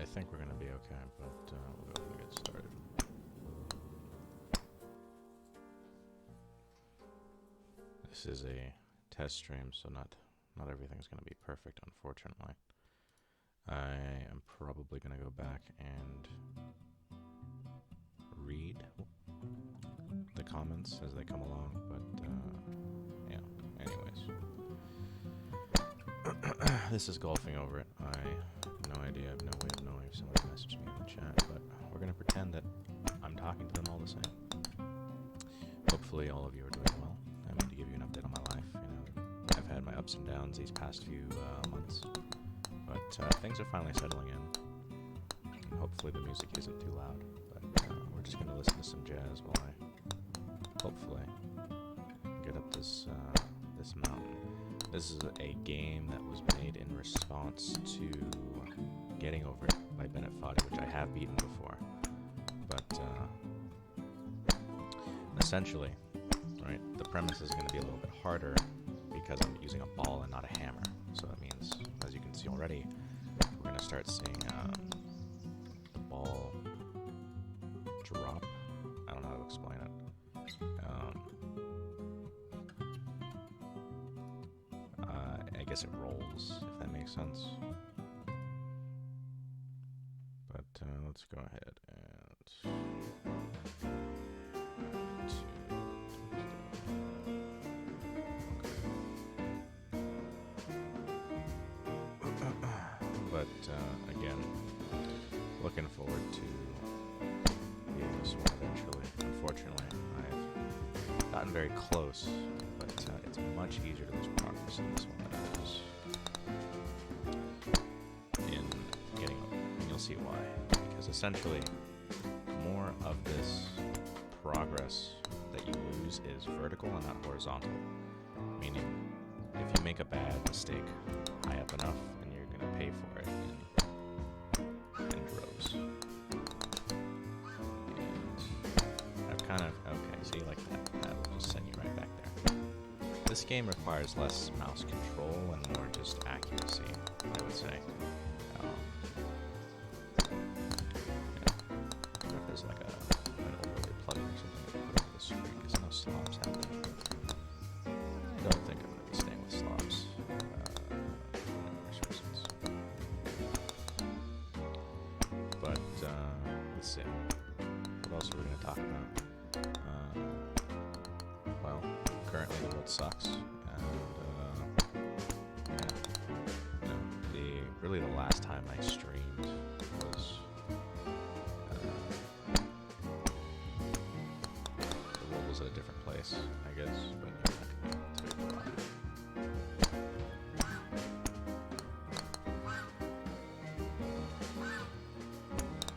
I think we're gonna be okay, but we'll go ahead and get started. This is a test stream, so not everything's gonna be perfect, unfortunately. I am probably gonna go back and read the comments as they come along, but yeah, anyways. This is golfing over it. I have no idea, I have no way of knowing if somebody messaged me in the chat, but we're gonna pretend that I'm talking to them all the same. Hopefully all of you are doing well. I mean, to give you an update on my life, you know, I've had my ups and downs these past few months, but things are finally settling in. And hopefully the music isn't too loud, but we're just gonna listen to some jazz while I hopefully get up this mountain. This is a game that was made in response to Getting Over It by Bennett Foddy, which I have beaten before. But essentially, right, the premise is going to be a little bit harder because I'm using a ball and not a hammer. So that means, as you can see already, we're going to start seeing the ball drop. I don't know how to explain it. I guess it rolls, if that makes sense. But let's go ahead and but again, looking forward to beating this one eventually. Unfortunately, I've gotten very close, but it's much easier to lose progress in this one than it is in Getting Over It. And you'll see why. Because essentially, more of this progress that you lose is vertical and not horizontal. Meaning, if you make a bad mistake high up enough, then you're going to pay for it in droves. And I've kind of, okay, see, like that will just send you right back there. This game requires less mouse control and more just accuracy, I would say. I wonder if there's like an overlay plugin or something I can put over the screen, because no slobs happening. I don't think I'm going to be staying with slobs. But let's see. What else are we going to talk about? Well, currently the world sucks, and yeah, really the last time I streamed was the world was at a different place, I guess, but it's very rough.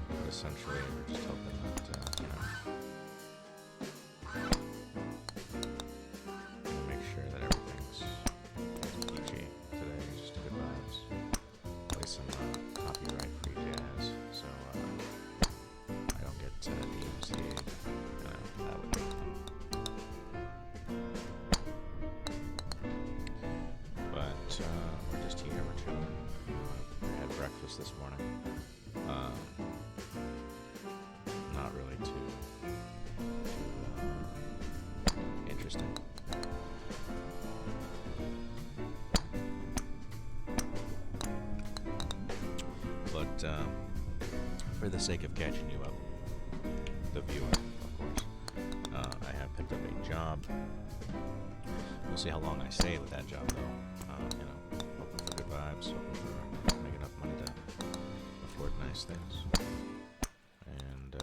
But essentially, we're just hoping that you know, make sure that everything's peachy today, just good vibes. Play some copyright-free jazz, so I don't get DMCA'd. That would be fun. But we're just here, we're chilling. I had breakfast this morning. Not really too interesting. But for the sake of catching you up, the viewer, of course, I have picked up a job. We'll see how long I stay with that job, though. You know, hoping for good vibes, hoping for make enough money to afford nice things. And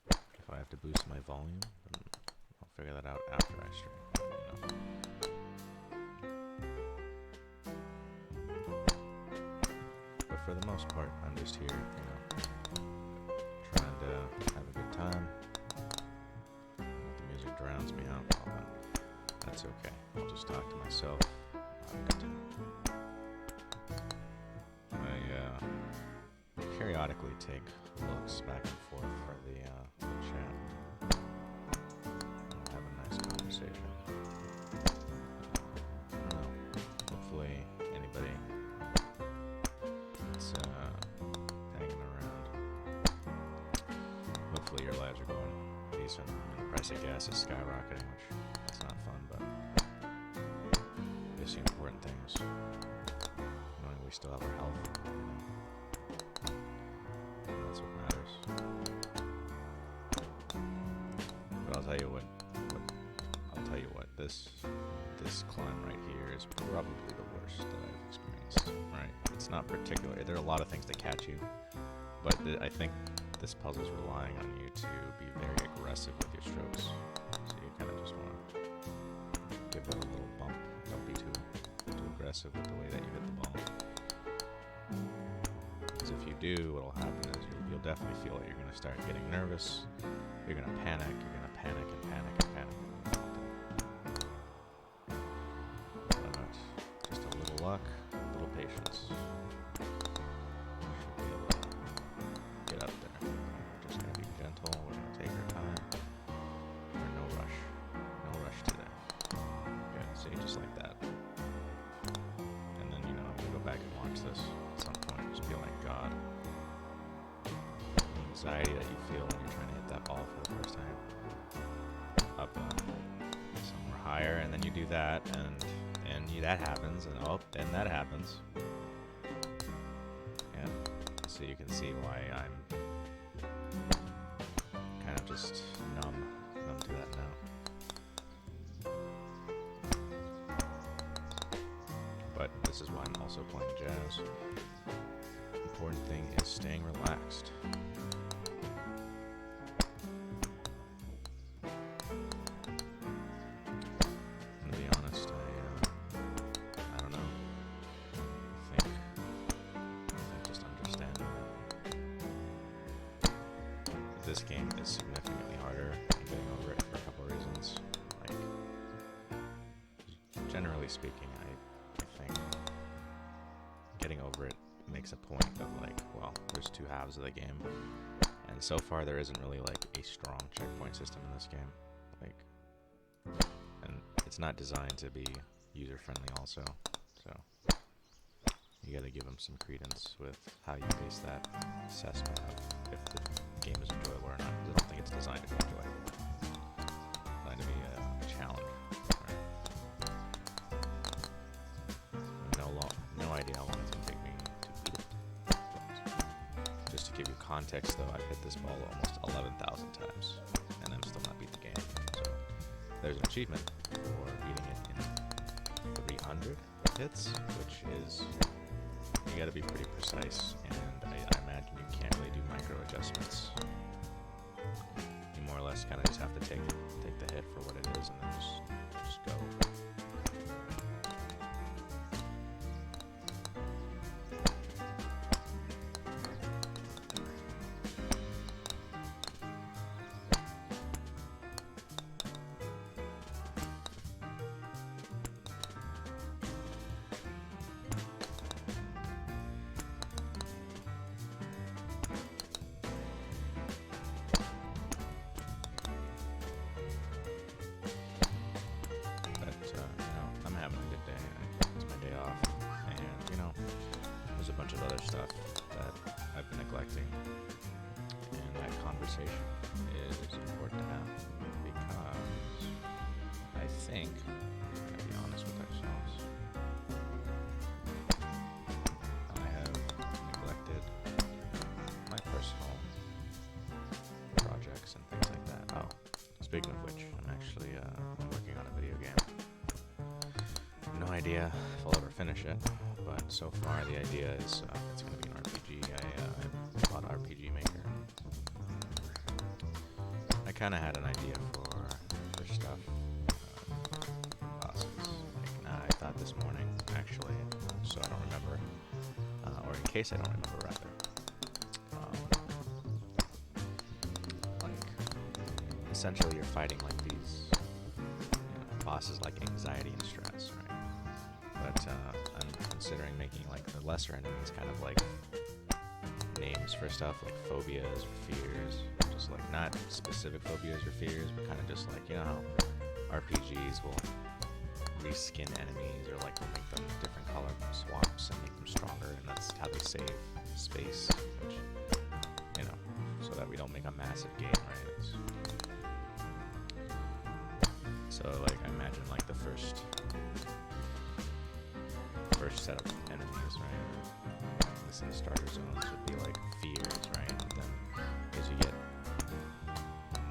if I have to boost my volume, then I'll figure that out after I stream. You know. But for the most part, I'm just here, you know, trying to have a good time. And if the music drowns me out, well, then that's okay. I'll just talk to myself. Have a good time. I periodically take looks back and forth for the chat. And have a nice conversation. I don't know. Hopefully, anybody that's basic gas is skyrocketing, which that's not fun, but I guess the important thing is knowing we still have our health. And that's what matters. But I'll tell you what this climb right here is probably the worst that I've experienced. Right? It's not particular. There are a lot of things that catch you, but I think this puzzle is relying on you to be very aggressive with your strokes. So you kind of just want to give it a little bump. Don't be too aggressive with the way that you hit the ball. Because if you do, what'll happen is you'll definitely feel it. You're going to start getting nervous. You're going to panic. You're going to panic and panic and panic. But just a little luck, a little patience. Should be able to get up there. We're just going to be gentle. We're going to take our time. There's no rush. No rush today. Good. See, just like that. And then, I'm going to go back and watch this at some point. Just be like, God. The anxiety that you feel when you're trying to hit that ball for the first time. Up somewhere higher, and then you do that, and that happens, and then that happens. And so you can see why I'm kind of just numb to that now. But this is why I'm also playing jazz. The important thing is staying relaxed. This game is significantly harder and getting over it for a couple of reasons. Like, generally speaking, I think getting over it makes a point of there's two halves of the game, and so far there isn't really a strong checkpoint system in this game. And it's not designed to be user friendly also, so you got to give them some credence with how you base that assessment of if the game is enjoyable or not. I don't think it's designed to be enjoyable. It's designed to be a challenge. Right? No idea how long it's going to take me to beat it. But just to give you context, though, I've hit this ball almost 11,000 times, and I'm still not beat the game. So there's an achievement for beating it in 300 hits, which is, you got to be pretty precise, and I imagine you can't really do micro adjustments. You more or less kind of just have to take the hit for what it is, and then just go. There's a bunch of other stuff that I've been neglecting, and that conversation is important to have, because I think, we gotta be honest with ourselves, I have neglected my personal projects and things like that. Oh, speaking of which, I'm actually working on a video game. No idea if I'll ever finish it, but so far the idea is it's going to be an RPG. I bought RPG Maker. I kind of had an idea for stuff. Bosses. I thought this morning, actually, so I don't remember, or in case I don't remember, rather. Essentially, you're fighting these bosses like anxiety and stress, right? But I'm considering making the lesser enemies kind of names for stuff like phobias or fears, just not specific phobias or fears, but kind of just how RPGs will reskin enemies or will make them different color swaps and make them stronger, and that's how they save space, which so that we don't make a massive game, right? So like I imagine like the first set of enemies, right? At least in the starter zones would be like fears, right? And then as you get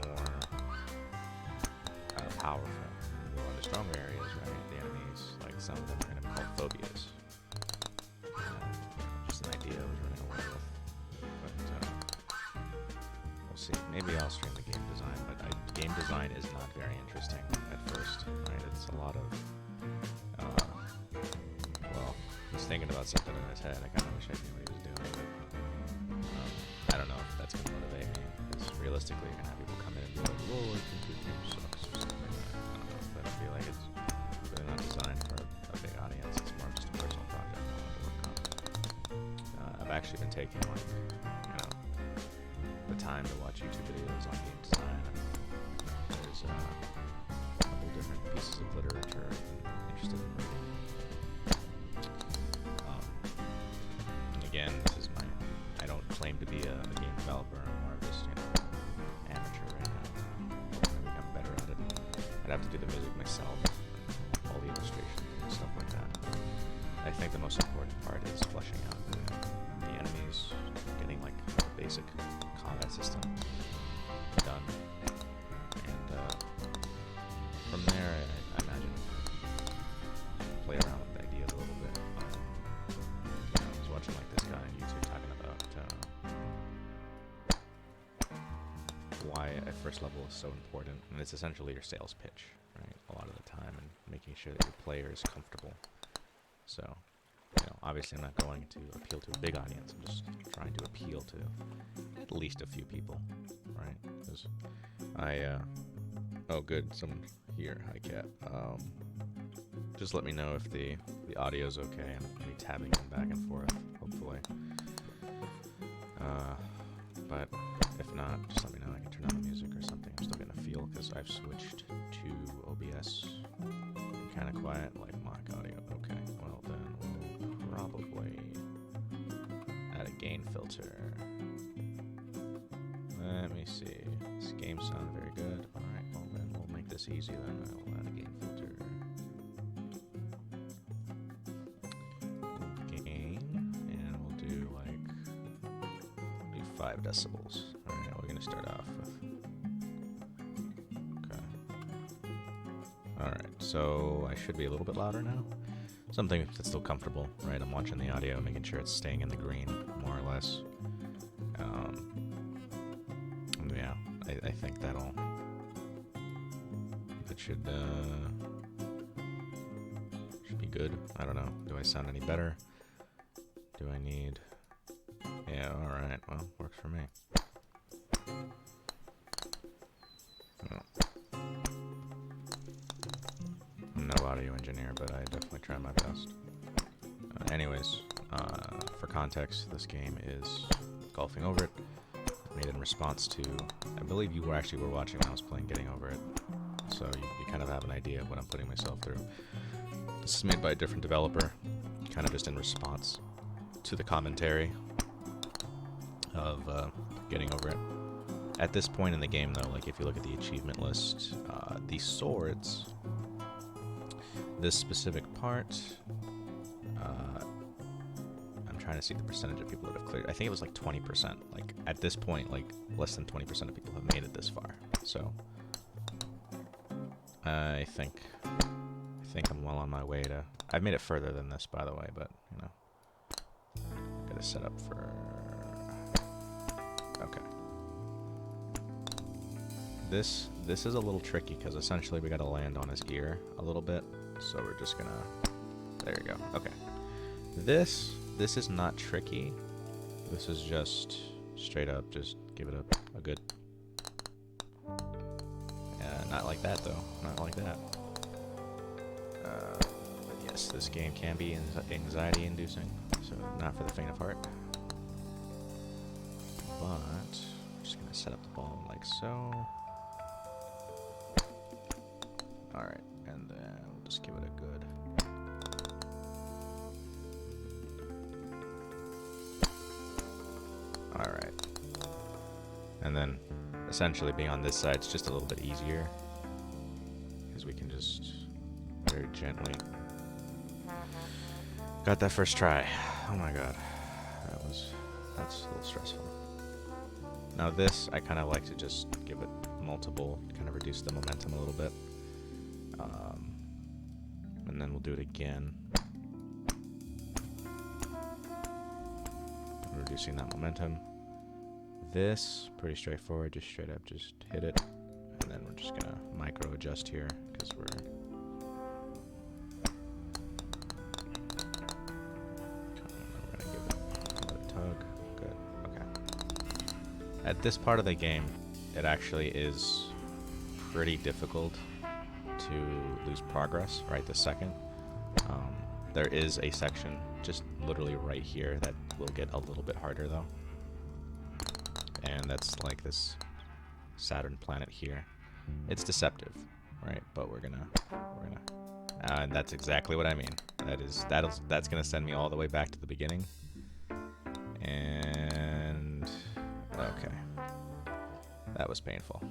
more powerful, you go into stronger areas, right? The enemies, like some of them are going to be called phobias. Just an idea I was running away with. But we'll see. Maybe I'll stream the game design, but game design is not very interesting at first, right? It's a lot of, well, he's thinking about something in his head. I kind of wish I knew what he was doing, but I don't know if that's going to motivate me, because realistically you're going to have people come in and be like, whoa, I think your game sucks, or something like that. I don't know, but I feel like it's really not designed for a big audience. It's more of just a personal project I wanted to work on. I've actually been taking, like, you know, the time to watch YouTube videos on game design. There's a couple different pieces of literature I'm interested in reading. Again, this is I don't claim to be a game developer. I'm more of just, you know, amateur right now. I'm become better at it. I'd have to do the music myself, all the illustrations and stuff like that. I think the most important part is fleshing out the enemies, getting like a basic combat system done, and from there I imagine play around with the ideas a little bit. You know, I was watching like this guy on YouTube talking about why a first level is so important, and it's essentially your sales pitch, right? A lot of the time, and making sure that your player is comfortable. So, you know, obviously I'm not going to appeal to a big audience. I'm just trying to appeal to at least a few people, right? Because oh good, someone here. Hi, Cat. Just let me know if the audio's okay. I'm gonna be tabbing in back and forth, hopefully. But if not, just let me know. I can turn on the music or something. I'm still getting a feel because I've switched to OBS. Kind of quiet, like mock audio. Okay, well then we'll probably add a gain filter. Let me see. This game sounds very good. Alright, well then we'll make this easy then. I'll add a gain filter. Gain, and we'll do like 5 decibels. Alright, we're gonna start off with. Okay. Alright, so I should be a little bit louder now. Something that's still comfortable, right? I'm watching the audio, making sure it's staying in the green, more or less. Yeah, I think it should be good. I don't know. Do I sound any better? Do I need... Yeah, alright. Well, works for me. I'm no audio engineer, but I definitely try my best. Anyways, for context, this game is Golfing Over It. Made in response to, I believe you were watching when I was playing Getting Over It, so you kind of have an idea of what I'm putting myself through. This is made by a different developer, kind of just in response to the commentary of Getting Over It. At this point in the game, though, like if you look at the achievement list, the swords, this specific part, trying to see the percentage of people that have cleared. I think it was like 20%. Like at this point, like less than 20% of people have made it this far. So I think I'm well on my way to. I've made it further than this, by the way, but you know, gotta set up for. Okay. This is a little tricky because essentially we gotta land on his ear a little bit. So we're just gonna. There you go. Okay. This is not tricky. This is just straight up, just give it a good... not like that, though. Not like that. But yes, this game can be anxiety-inducing, so not for the faint of heart. But I'm just going to set up the ball like so. Alright, and then we'll just give it a good... Alright. And then, essentially being on this side is just a little bit easier. Because because we can just very gently... Got that first try. Oh my god. That's a little stressful. Now this, I kind of like to just give it multiple, kind of reduce the momentum a little bit. And then we'll do it again. Reducing that momentum. This, pretty straightforward, just straight up, just hit it. And then we're just gonna micro adjust here, because we're gonna give it another tug. Good, okay. At this part of the game, it actually is pretty difficult to lose progress right this second. There is a section just literally right here that will get a little bit harder though. And that's like this Saturn planet here. It's deceptive, right? But we're gonna, and that's exactly what I mean. That's gonna send me all the way back to the beginning. And okay, that was painful.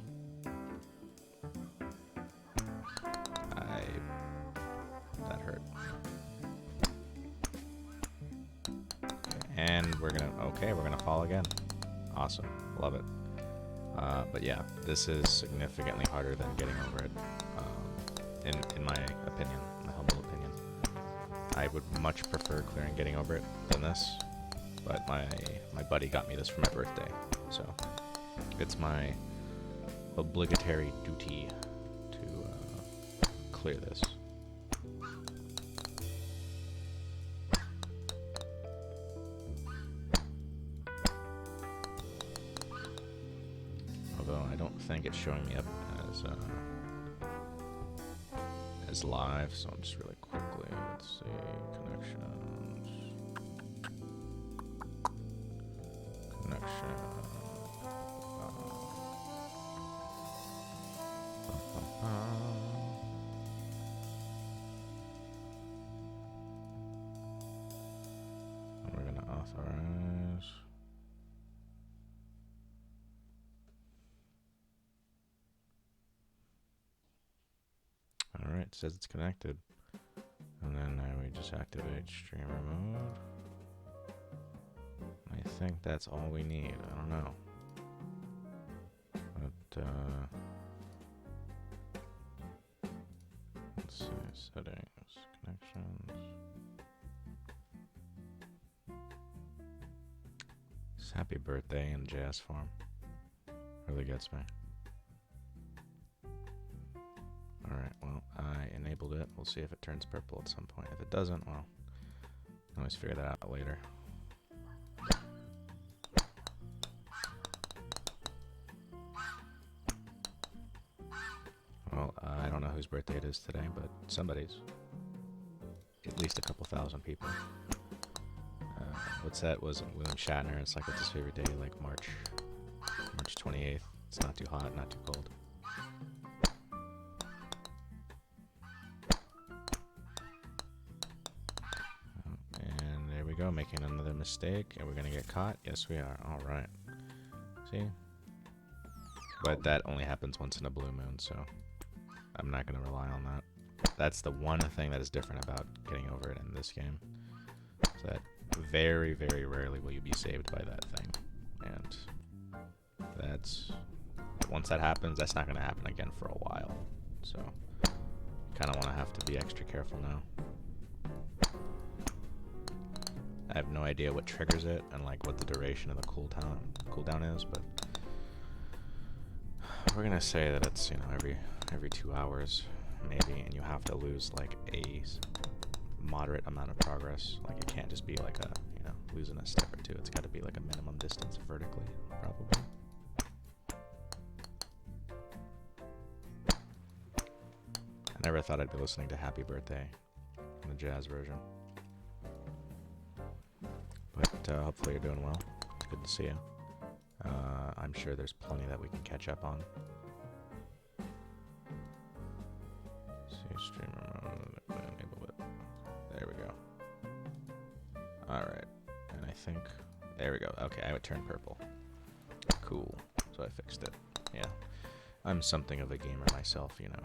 That hurt. And we're gonna fall again. Awesome, love it. But yeah, this is significantly harder than getting over it, in my opinion, my humble opinion. I would much prefer clearing getting over it than this, but my buddy got me this for my birthday, so it's my obligatory duty to clear this. Although I don't think it's showing me up as live, so I'm just really quickly, let's see, connections, connection, and we're gonna authorize. Alright, it says it's connected. And then we just activate streamer mode. I think that's all we need. I don't know. But, let's see, settings, connections. It's happy birthday in jazz form. Really gets me. Alright, well, I enabled it. We'll see if it turns purple at some point. If it doesn't, well, I'll always figure that out later. Well, I don't know whose birthday it is today, but somebody's. At least a couple thousand people. What's that? Was William Shatner? It's like, what's his favorite day? Like March 28th. It's not too hot, not too cold. Go, making another mistake, and we're gonna get caught. Yes, we are. All right. See, but that only happens once in a blue moon, so I'm not gonna rely on that. That's the one thing that is different about getting over it in this game. So that very, very rarely will you be saved by that thing, and that's once that happens, that's not gonna happen again for a while. So, kind of want to have to be extra careful now. I have no idea what triggers it and like what the duration of the cooldown is, but we're gonna say that it's, you know, every 2 hours maybe, and you have to lose like a moderate amount of progress. Like it can't just be like a, you know, losing a step or two. It's got to be like a minimum distance vertically, probably. I never thought I'd be listening to Happy Birthday in the jazz version. But hopefully you're doing well. It's good to see you. I'm sure there's plenty that we can catch up on. See, streamer mode, enable it. There we go. Alright, and I think, there we go. Okay, I would turn purple. Cool, so I fixed it. Yeah, I'm something of a gamer myself, you know.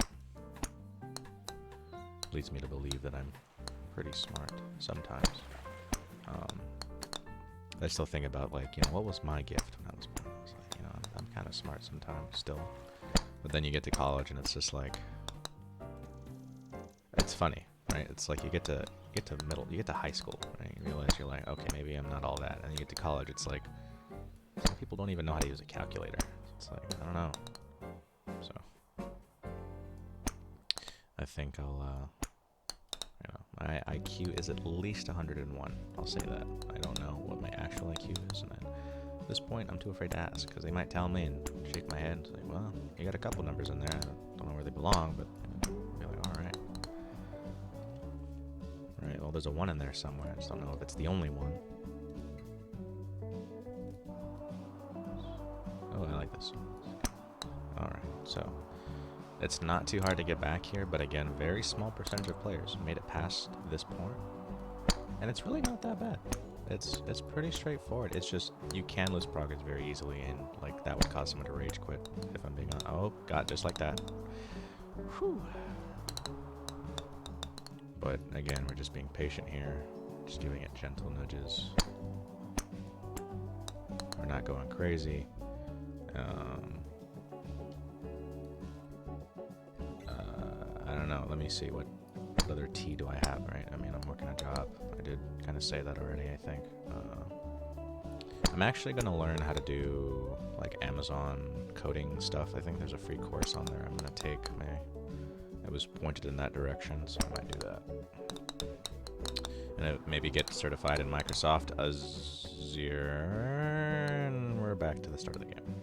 leads me to believe that I'm pretty smart sometimes. I still think about, like, you know, what was my gift when I was born? I was like, you know, I'm kind of smart sometimes still. But then you get to college and it's just like, it's funny, right? It's like you get to high school, right? You realize you're like, okay, maybe I'm not all that. And you get to college, it's like, some people don't even know how to use a calculator. It's like, I don't know. So, I think I'll, you know, my IQ is at least 101. I'll say that. I don't know what my actual IQ is, and at this point, I'm too afraid to ask, because they might tell me and shake my head. It's like, well, you got a couple numbers in there. I don't know where they belong, but I'll be like, all right. Right, well, there's a 1 in there somewhere. I just don't know if it's the only one. Oh, I like this. Alright, so it's not too hard to get back here, but again, very small percentage of players made it past this point. And it's really not that bad. It's pretty straightforward. It's just, you can lose progress very easily, and like that would cause someone to rage quit, if I'm being honest. Oh, God, just like that. Whew. But again, we're just being patient here, just giving it gentle nudges. We're not going crazy. I don't know. Let me see, what other T do I have, right? I mean, I'm working a job. I did kind of say that already, I think. I'm actually going to learn how to do like Amazon coding stuff. I think there's a free course on there I'm going to take. It was pointed in that direction, so I might do that. And maybe get certified in Microsoft Azure, and we're back to the start of the game.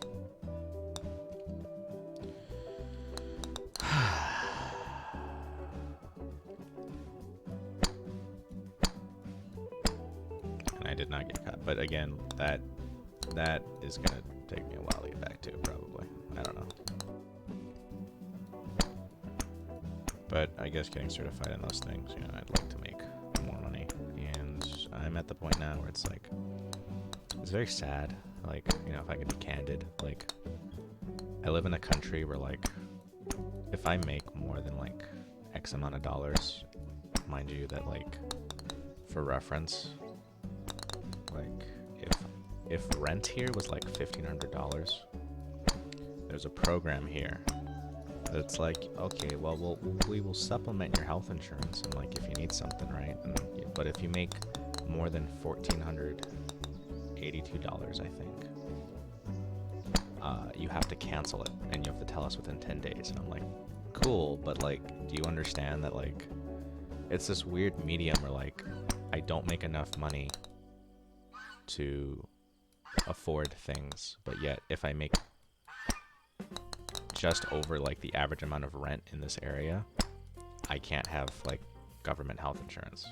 And I did not get caught, but again, that is gonna take me a while to get back to, probably. I don't know. But I guess getting certified in those things, you know, I'd like to make more money. And I'm at the point now where it's like, it's very sad. Like, you know, if I could be candid, like, I live in a country where, like, if I make more than, like, X amount of dollars, mind you that, like, for reference, like, if rent here was, like, $1,500, there's a program here that's like, okay, well, we will supplement your health insurance, and like, if you need something, right? And, but if you make more than $1,482, I think, you have to cancel it, and you have to tell us within 10 days. And I'm like, cool, but like, do you understand that, like, it's this weird medium where, like, I don't make enough money to afford things, but yet if I make just over like the average amount of rent in this area, I can't have like government health insurance.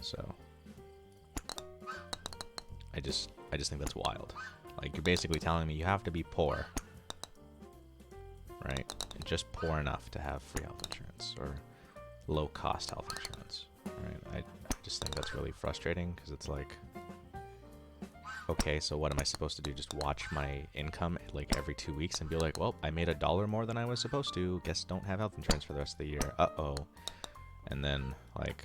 So I just think that's wild. Like, you're basically telling me you have to be poor, right? And just poor enough to have free health insurance or low cost health insurance, right? I just think that's really frustrating, because it's like, okay, so what am I supposed to do? Just watch my income like every 2 weeks and be like, well, I made $1 more than I was supposed to. Guess don't have health insurance for the rest of the year. Uh-oh. And then, like,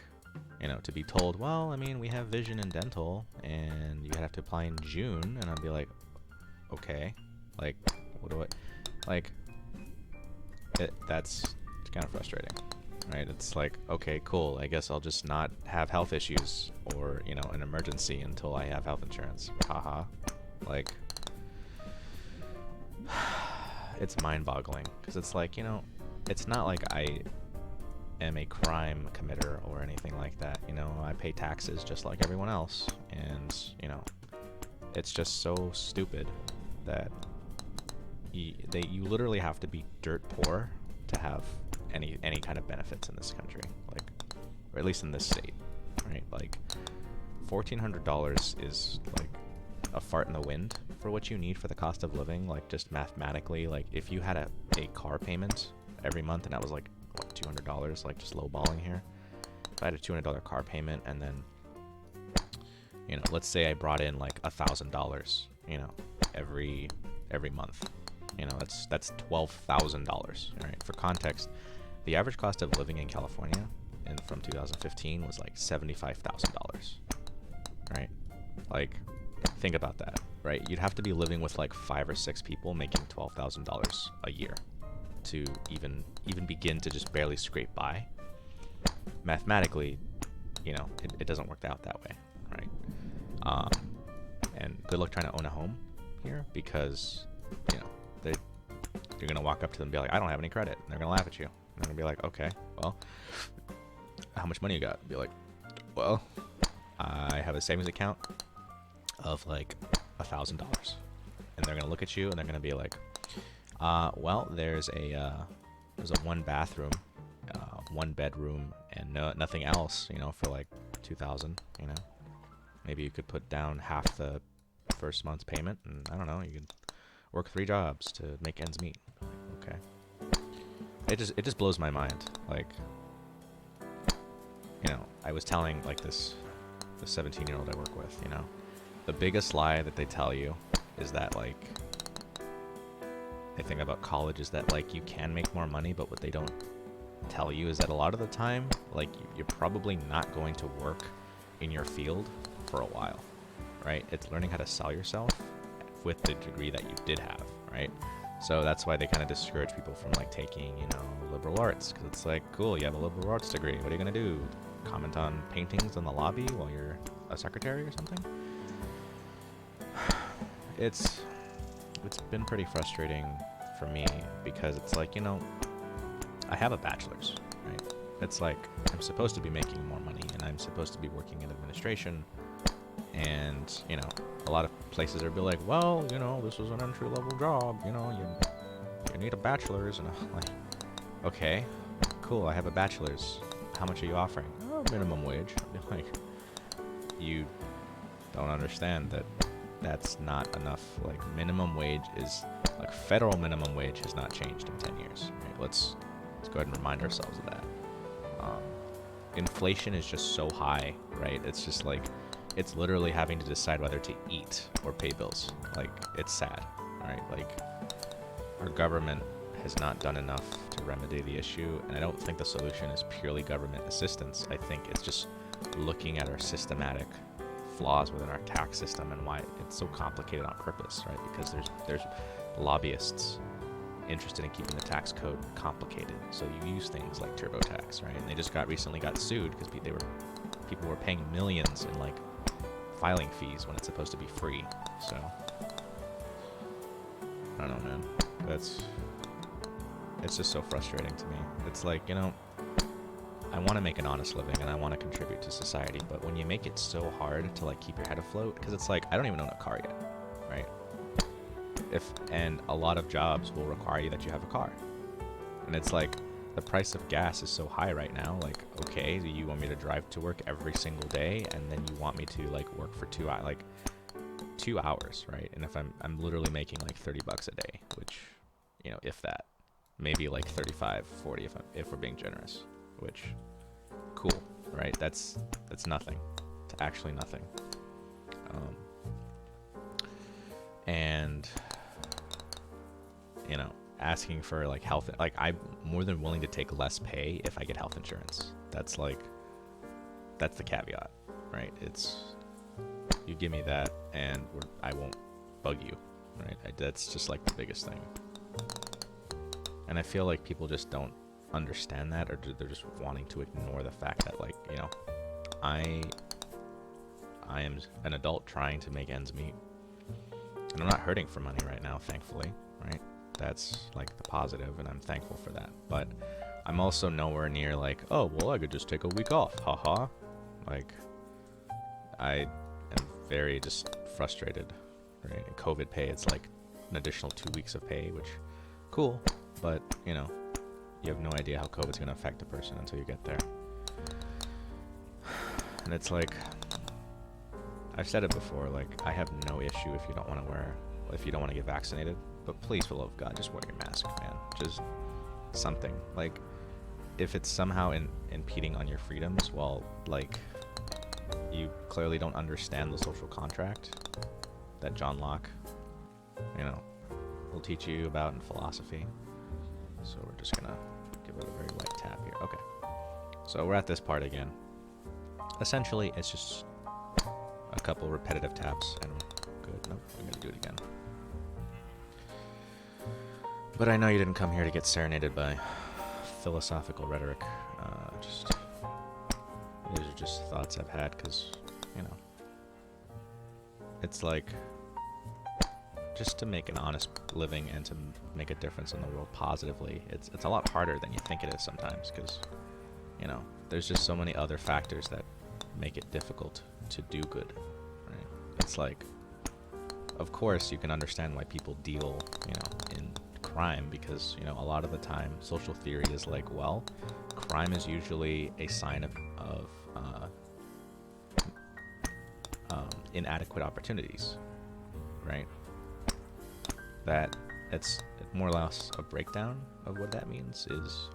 you know, to be told, well, I mean, we have vision and dental, and you have to apply in June. And I'd be like, okay, like, what do I, like, that's kind of frustrating. Right, it's like, okay, cool, I guess I'll just not have health issues or, you know, an emergency until I have health insurance. Haha. Like, it's mind-boggling, because it's like, you know, it's not like I am a crime committer or anything like that. You know, I pay taxes just like everyone else, and, you know, it's just so stupid that you literally have to be dirt poor to have any kind of benefits in this country, like, or at least in this state, right? Like, $1,400 is like a fart in the wind for what you need for the cost of living. Like, just mathematically, like, if you had a car payment every month and that was like, what, $200, like, just lowballing here. If I had a $200 car payment, and then, you know, let's say I brought in like $1,000, you know, every month, you know, that's $12,000. All right, for context, The average cost of living in California from 2015 was like $75,000, right? Like, think about that, right? You'd have to be living with like 5 or 6 people making $12,000 a year to even begin to just barely scrape by. Mathematically, you know, it doesn't work out that way, right? And good luck trying to own a home here, because, you know, you're gonna walk up to them and be like, I don't have any credit, and they're gonna laugh at you. And they're gonna be like, okay, well, how much money you got? Be like, well, I have a savings account of like $1,000. And they're gonna look at you and they're gonna be like, well, there's a 1 bathroom, 1 bedroom, and nothing else, you know, for like $2,000, you know. Maybe you could put down half the first month's payment, and I don't know, you could work 3 jobs to make ends meet. Okay. It just blows my mind. Like, you know, I was telling like the 17-year-old I work with, you know, the biggest lie that they tell you is that like they think about college is that like you can make more money, but what they don't tell you is that a lot of the time, like, you're probably not going to work in your field for a while, right? It's learning how to sell yourself with the degree that you did have, right? So that's why they kind of discourage people from like taking, you know, liberal arts, because it's like, cool, you have a liberal arts degree, what are you gonna do? Comment on paintings in the lobby while you're a secretary or something? It's been pretty frustrating for me, because it's like, you know, I have a bachelor's, right? It's like, I'm supposed to be making more money, and I'm supposed to be working in administration, and, you know, a lot of places are be like, well, you know, this was an entry-level job, you know, you need a bachelor's, and I'm like, okay, cool, I have a bachelor's, how much are you offering? Oh, minimum wage. I'm like, you don't understand that that's not enough. Like, minimum wage is, like, federal minimum wage has not changed in 10 years, right? Let's go ahead and remind ourselves of that. Inflation is just so high, right? It's just like, it's literally having to decide whether to eat or pay bills. Like, it's sad, right? Like, our government has not done enough to remedy the issue, and I don't think the solution is purely government assistance. I think it's just looking at our systematic flaws within our tax system and why it's so complicated on purpose, right? Because there's lobbyists interested in keeping the tax code complicated, so you use things like TurboTax, right? And they just recently got sued because people were paying millions in like filing fees when it's supposed to be free. So I don't know, man. It's just so frustrating to me. It's like, you know, I want to make an honest living and I want to contribute to society, but when you make it so hard to like keep your head afloat, because it's like, I don't even own a car yet, right? And a lot of jobs will require you that you have a car. And it's like, the price of gas is so high right now. Like, okay, you want me to drive to work every single day, and then you want me to like work for 2 hours, right? And if I'm literally making like $30 a day, which, you know, if that, maybe like 35, 40 if we're being generous, which, cool, right? That's nothing. It's actually nothing. And, you know, asking for like health, like, I'm more than willing to take less pay if I get health insurance. That's the caveat, right? It's, you give me that and I won't bug you, right? That's just like the biggest thing. And I feel like people just don't understand that, or they're just wanting to ignore the fact that, like, you know, I am an adult trying to make ends meet, and I'm not hurting for money right now, thankfully, right? That's like the positive, and I'm thankful for that. But I'm also nowhere near like, oh, well, I could just take a week off, haha. Like, I am very just frustrated, right? In COVID pay, it's like an additional 2 weeks of pay, which, cool, but, you know, you have no idea how COVID's going to affect a person until you get there. And it's like, I've said it before, like, I have no issue if you don't want to get vaccinated, but please, for the love of God, just wear your mask, man. Just something. Like, if it's somehow impeding on your freedoms, well, like, you clearly don't understand the social contract that John Locke, you know, will teach you about in philosophy. So we're just gonna give it a very light tap here. Okay. So we're at this part again. Essentially, it's just a couple repetitive taps and we're good. Nope, we're gonna do it again. But I know you didn't come here to get serenaded by philosophical rhetoric. These are just thoughts I've had because, you know, it's like just to make an honest living and to make a difference in the world positively. It's a lot harder than you think it is sometimes because, you know, there's just so many other factors that make it difficult to do good, right? It's like, of course, you can understand why people deal, you know, in crime because, you know, a lot of the time social theory is like, well, crime is usually a sign of inadequate opportunities, right? That it's more or less a breakdown of what that means is,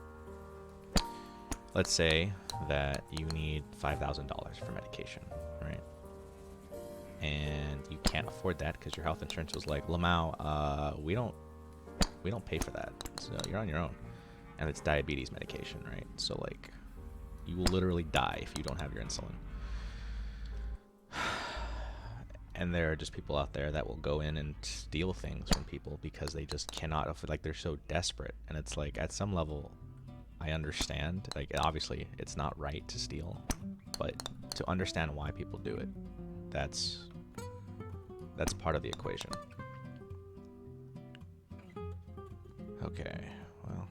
let's say that you need $5,000 for medication, right? And you can't afford that because your health insurance was like, Lamau, we don't pay for that, so you're on your own. And it's diabetes medication, right? So like, you will literally die if you don't have your insulin. And there are just people out there that will go in and steal things from people because they just cannot afford, like they're so desperate. And it's like, at some level, I understand, like obviously it's not right to steal, but to understand why people do it, that's part of the equation. Okay, well,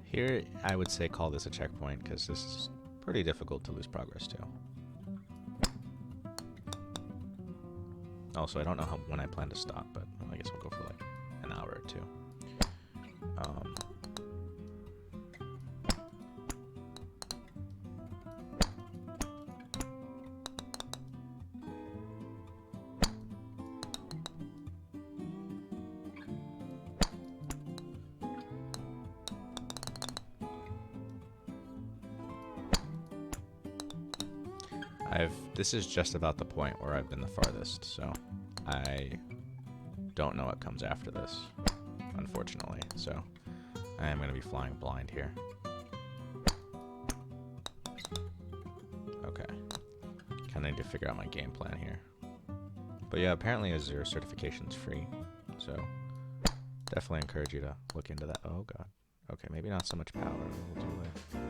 here I would say call this a checkpoint because this is pretty difficult to lose progress to. Also, I don't know when I plan to stop, but I guess we'll go for like an hour or two. This is just about the point where I've been the farthest, so I don't know what comes after this, unfortunately, so I am going to be flying blind here. Okay. Kind of need to figure out my game plan here. But yeah, apparently Azure certification's free, so definitely encourage you to look into that. Oh god. Okay, maybe not so much power. We'll do it.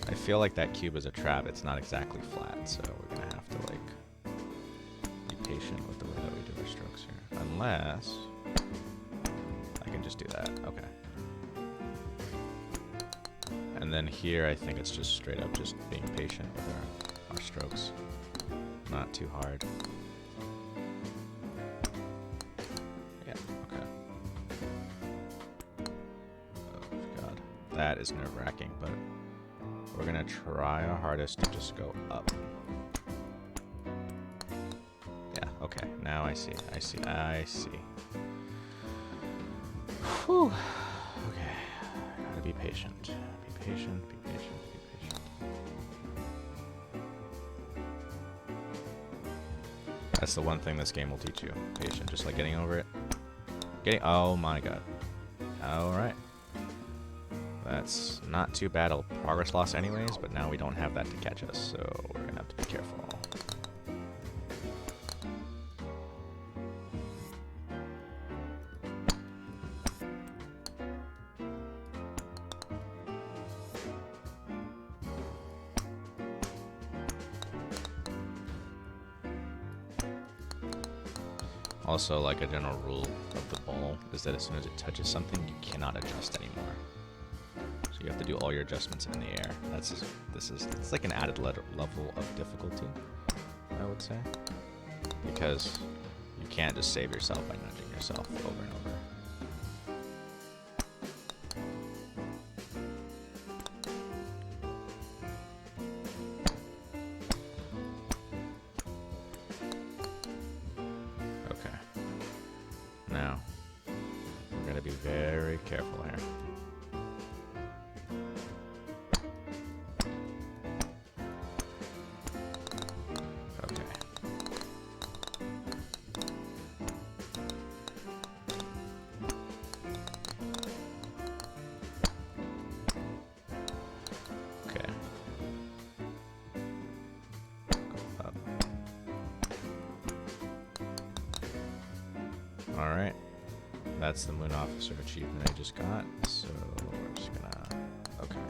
I feel like that cube is a trap. It's not exactly flat, so we're gonna have to like be patient with the way that we do our strokes here. Unless I can just do that. Okay. And then here I think it's just straight up just being patient with our strokes. Not too hard. Yeah, okay. Oh god. That is nerve-wracking, but we're gonna try our hardest to just go up. Yeah, okay, now I see. Whew. Okay, gotta be patient. Be patient. That's the one thing this game will teach you. Patient, just like getting over it. Oh my god. Alright. That's not too bad a progress loss anyways, but now we don't have that to catch us, so we're gonna have to be careful. Also, like a general rule of the ball is that as soon as it touches something, you cannot adjust anymore. So you have to do all your adjustments in the air. It's like an added level of difficulty, I would say, because you can't just save yourself by nudging yourself over and over. Now, we're going to be very careful here. Okay. that's the Moon Officer achievement I just got, so we're just gonna... Okay.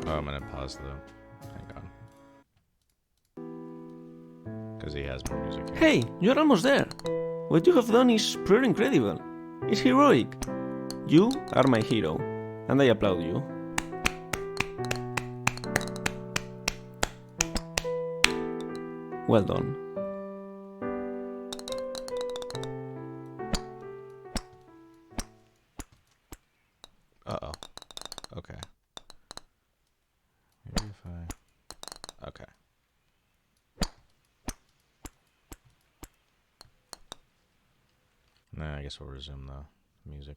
Oh, I'm gonna pause though. Hang on. Because he has more music here. Hey, you're almost there. What you have done is pretty incredible. It's heroic. You are my hero, and I applaud you. Well done. Uh-oh. Okay. Maybe if I... Okay. Nah, I guess we'll resume the music.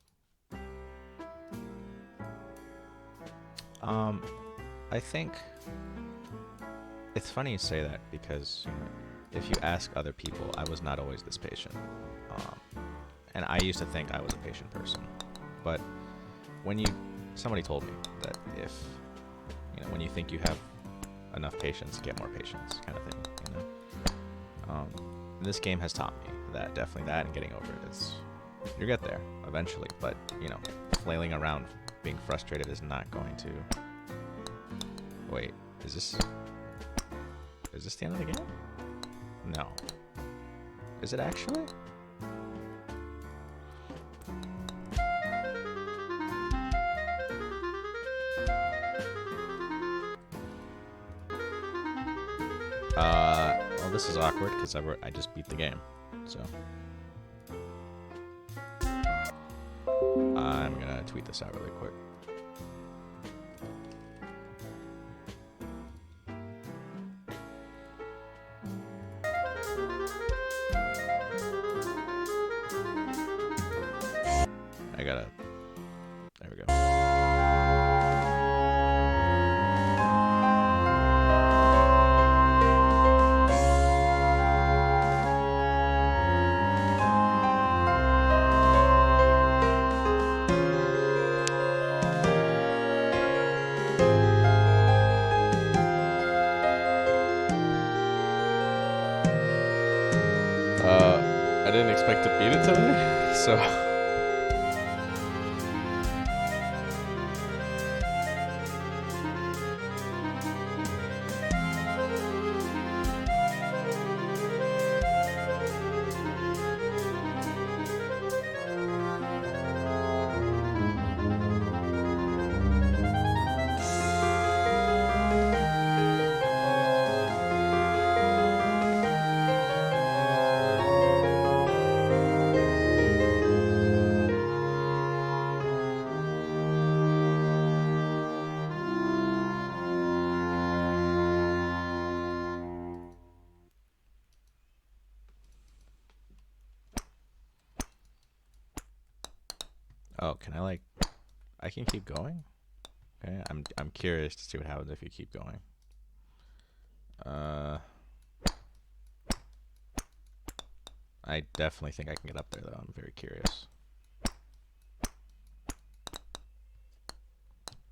I think... It's funny you say that, because, you know, if you ask other people, I was not always this patient. And I used to think I was a patient person. But when somebody told me that if, you know, when you think you have enough patience, get more patience, kind of thing, you know. This game has taught me that, definitely that, and getting over it is, you get there eventually. But, you know, flailing around, being frustrated is not going to. Wait, is this the end of the game? No. Is it actually? Well, this is awkward because I just beat the game, so I'm gonna tweet this out really quick. There we go. I didn't expect to beat it today, so... Oh, can I I can keep going? Okay, I'm curious to see what happens if you keep going. I definitely think I can get up there though. I'm very curious.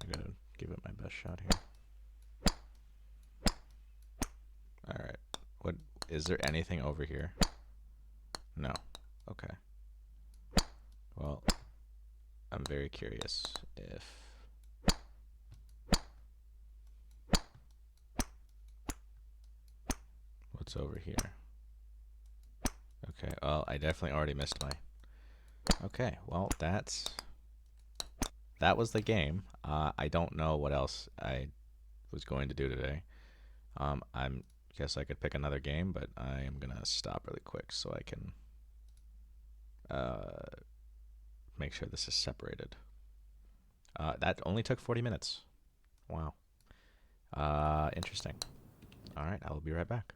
I'm gonna give it my best shot here. Alright. What is there anything over here? No. Okay. Well, I'm very curious if what's over here. Okay, well, I definitely already missed my... Okay, well, that was the game. I don't know what else I was going to do today. Guess I could pick another game, but I am gonna stop really quick so I can make sure this is separated. That only took 40 minutes. Wow. Interesting. All right, I will be right back.